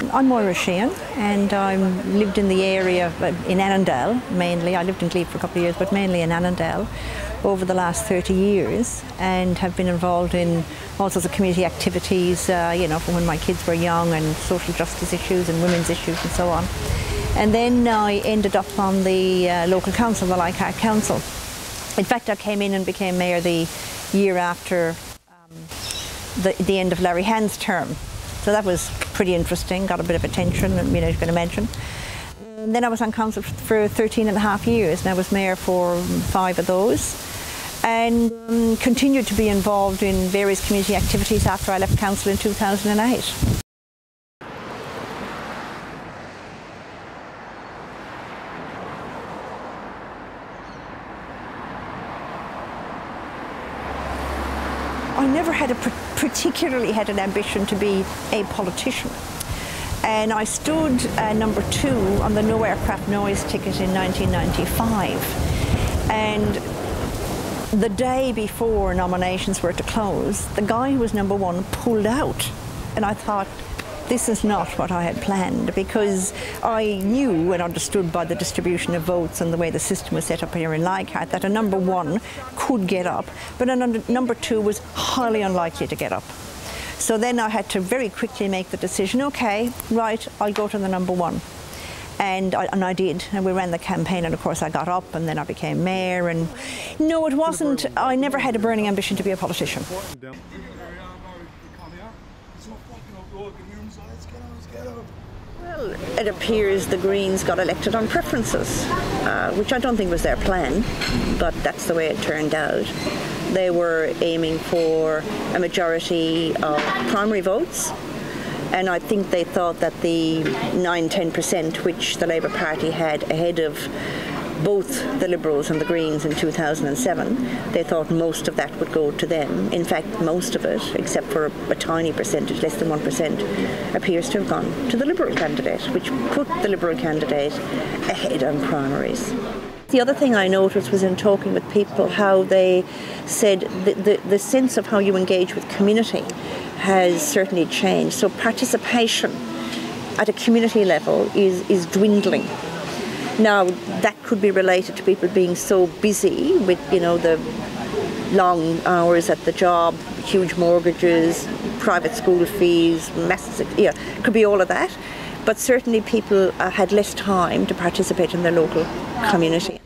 I'm Moira Sheehan, and I lived in the area in Annandale mainly. I lived in Glebe for a couple of years, but mainly in Annandale over the last 30 years, and have been involved in all sorts of community activities, from when my kids were young, and social justice issues and women's issues and so on. And then I ended up on the local council, the Leichhardt Council. In fact, I came in and became mayor the year after the end of Larry Hand's term. So that was pretty interesting, got a bit of attention, and you can imagine. And then I was on council for 13 and a half years, and I was mayor for 5 of those, and continued to be involved in various community activities after I left council in 2008. I never particularly had an ambition to be a politician, and I stood number 2 on the no aircraft noise ticket in 1995, and the day before nominations were to close, the guy who was number 1 pulled out, and I thought, this is not what I had planned, because I knew and understood by the distribution of votes and the way the system was set up here in Leichhardt that a number 1 could get up, but a number 2 was highly unlikely to get up. So then I had to very quickly make the decision, okay, right, I'll go to the number 1. And I did, and we ran the campaign, and of course I got up, and then I became mayor. And no, it wasn't, I never had a burning ambition to be a politician. Well, it appears the Greens got elected on preferences, which I don't think was their plan, but that's the way it turned out. They were aiming for a majority of primary votes, and I think they thought that the 9–10%, which the Labour Party had ahead of both the Liberals and the Greens in 2007, they thought most of that would go to them. In fact, most of it, except for a tiny percentage, less than 1%, appears to have gone to the Liberal candidate, which put the Liberal candidate ahead on primaries. The other thing I noticed was in talking with people how they said the sense of how you engage with community has certainly changed. So participation at a community level is dwindling. Now, that could be related to people being so busy with, the long hours at the job, huge mortgages, private school fees, it could be all of that. But certainly people had less time to participate in their local community.